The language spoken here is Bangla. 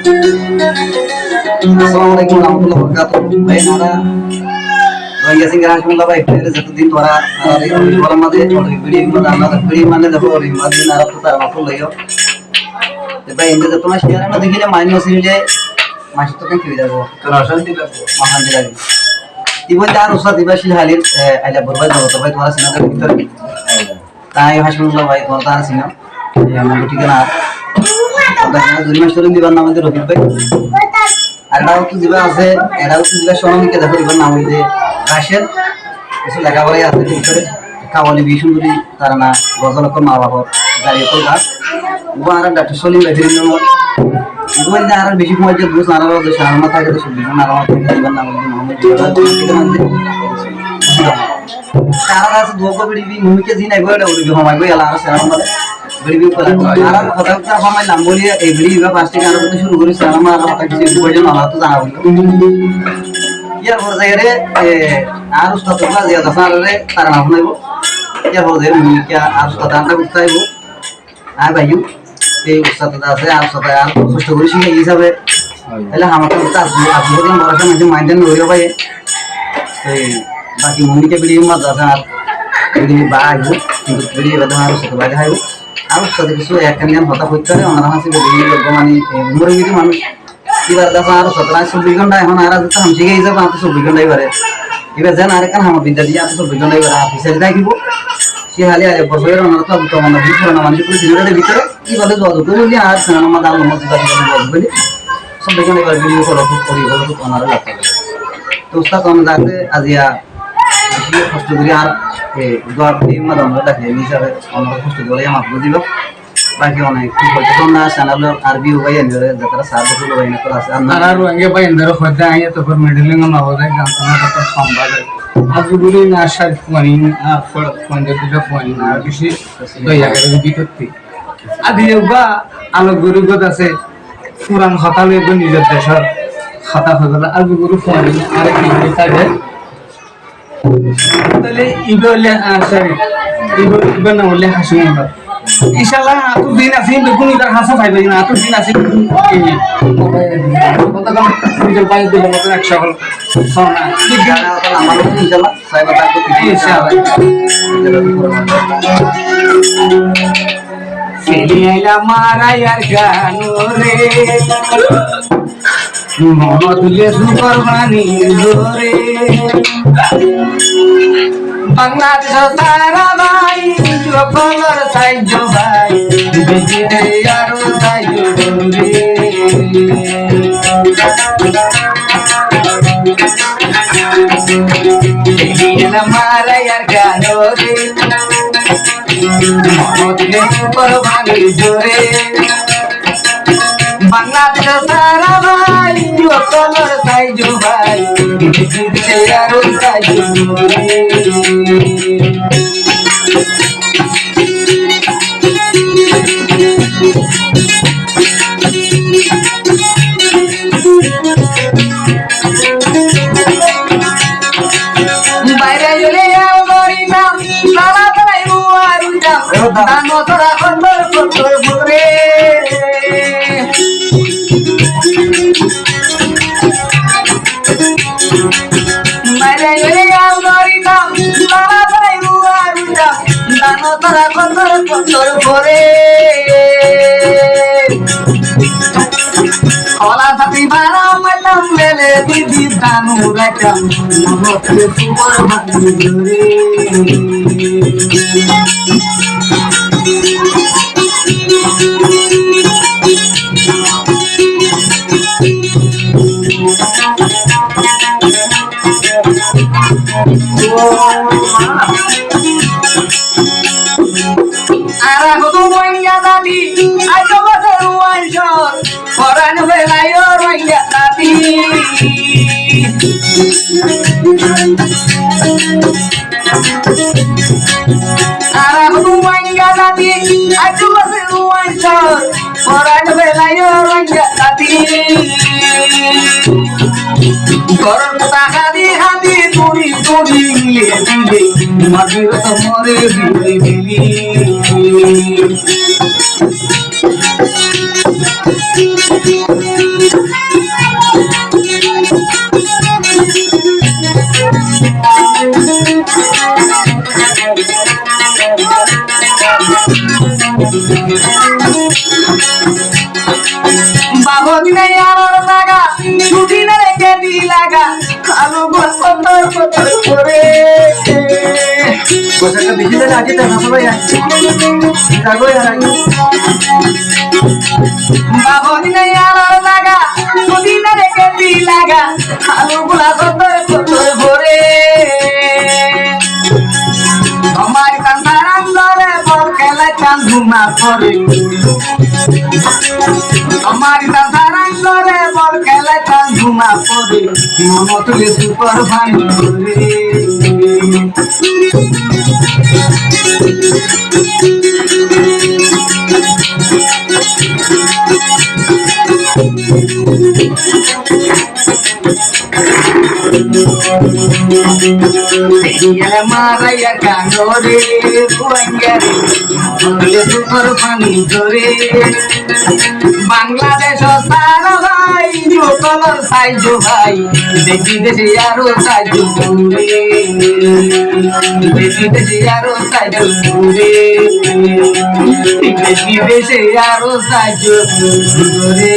Assalamualaikum warahmatullahi wabarakatuh. Baik nara, bagi singgah Hasbunallah baik dari satu दिन द्वारा नरे orang made orang video mana nara video mana dah orang made nara putar apa lagi. Tapi ini tu macam siapa nak dekhi je main mesin je, macam tu kan kiri jago. Kerana tidak, mahan tidak. Ibu jangan usah tiba sih halir, ada berbagai jago. Tapi tuara sini ada kita. Tanya Hasbunallah baik tuara tanah sini. Yang mana kita nak. Ada duri macam tu di mana nama dia Rohit baik. এটাও তো দিবা আছে এটাও তো দিবা শ্রমিককে দেখো দিবা নাম হইছে রাশেদ কিছু লেখাপড়াই আছে ভিতরে কাওয়ালি বি সুন্দরী তার না গজলকর মা বাবা যাই তো গাছ ও আর ডাক্তার সলিম বেরিয়ে নিল ইবন দা আর বেশি সময় যে দুস আর আর দেশ আর না থাকে তো সুবিধা না আর দিবা নাম হইছে মোহাম্মদ তারা কাছে দুগো বিড়ি মুমিকে জিন আইবো এটা ওই সময় গই আলা আর সেরা মানে বিড়ি করে আর কথা কথা সময় নাম বলি এই বিড়ি বা পাঁচটি কারণ করতে শুরু করি সেরা আমার কথা কিছু প্রয়োজন না তো জানা বলি ইয়ার পর যাইরে আর উস্তাদ তোমরা জিয়া দফারে তার নাম নাইবো ইয়ার পর যাইরে মুমিকে আর উস্তাদ আনটা উস্তাইবো আই ভাইও এই উস্তাদ আছে আর উস্তাদ আর কষ্ট করি শিখে হিসাবে তাহলে আমাকে উস্তাদ আপনি যদি বড় সময় মাইন্ডেন হইও ভাই এই বাকি মুমিকে বিড়ি মত আছে আর বিড়ি বা আইবো কিন্তু বিড়ি বাদা আর উস্তাদ বাইরে আইবো আর উস্তাদ কিছু একখান গান হতা হইতে পারে ওনারা হাসি বিড়ি লোক মানে মুরগির মানুষ এবার দেখা আর 17-24 ঘন্টা এখন আর যেতে হাম শিখে যাবো আর 24 ঘন্টাই পারে এবার যেন আরেকখান আমার বিদ্যা দিয়ে আর 24 ঘন্টাই পারে অফিসারে থাকিব সে হালি আর বছরের ওনারা তো তো মানে ভিতরে না মানুষ পুরো দিনের ভিতরে কি বলে জল তো বলি আর সানা মাদা মসজিদ আছে বলি সব দেখুন এবার ভিডিও কল করি বলে তো ওনারা লাগতে তো উস্তাদ কোন যাতে আজিয়া বেশি কষ্ট করি আর দোয়া করি মাদম ডাকে হিসাবে আমরা কষ্ট করে আমার বুঝিব বাকি অনেক কি করতে না চ্যানেল আরবি ভাই এন্ডরে যারা সাথে হলো ভাই না আছে আর আগে ভাই এন্ডরে হতে আইয়া তো ফর মেডেলিং না হবে গান তো সম্ভব আজ গুলি না আসার মানে ফোন দিতে ফোন না বেশি তো ইয়াকে বিতত্তি আদি বা আলো গুরুগত আছে পুরান হতালে নিজের দেশের খাতা হয়ে গেল আরবি গুরু ফোন আর কি থাকে তাহলে ইবলে সরি ইবলে না বলে হাসি না ইনশাআল্লাহ আতুর দিন আছে দেখুন ইদার হাসা পাইবে না আতুর দিন আছে এই কথা কম নিজের পায়ে দিলে মত 100 হল সোনা ঠিক গানা তো আমার ইনশাআল্লাহ সাইবা থাকবে ইনশাআল্লাহ ফেলি আইলা মারায়ার গানো রে মনতুলে সুপার বানি জোরে বাংলাদেশ সারা ভাই কলর সাইজ ভাই বেজে আরো সাইজ রে মারায়ার গানো রে মনতুলে সুপার বানি জোরে বাংলাদেশ সারা ভাই কলর সাইজ ভাই বেজে আরো সাইজ রে বাইরে গেলে আমরিতাম সারা তাই বুয়ারুতাম দানো তোরা কন্দর কন্দর বরে বাইরে গেলে আমরিতাম সারা তাই বুয়ারুতাম দানো তোরা কন্দর কন্দর বরে ওলা সাথী বারা মাতাম বেলে দিদি দানু রাখাম মনতে সুপার ভাঙি জোরে আরা কত মইয়া দাদি আজ বছর ওয়ানশর পরান বেলায় রইয়া দাদি আরা কত মইয়া দাদি আজ বছর ওয়ানশর পরান বেলায় রইয়া দাদি করন টাকা দি হাদি তুড়ি তুড়ি দিলে মাঝির তোমারে দিলে দিলি বাবু দিনে আর লাগা ছুটি না রেখে দি লাগা কালো বছর বছর করে বছরটা বেশি দিলে আগে তো না সবাই যাবো আর বাবু দিনে আর লাগা ছুটি না রেখে দি লাগা কালো বছর বছর করে আমার কান্দারাম ধরে বল খেলা চান ঘুমা করে আমার কান্দারাম ধরে বল খেলা চান ঘুমা করে মন তুলে সুপার ভাই করে মারাইয়া কাঙ্গরে কুয়াঙ্গারে তুলে সুপার পানি ধরে বাংলাদেশ সারা ভাই কলর সাইজো ভাই দেখি দেশে আরো সাইজো করে দেখি দেশে আরো সাইজো করে দেখি দেশে আরো সাইজো করে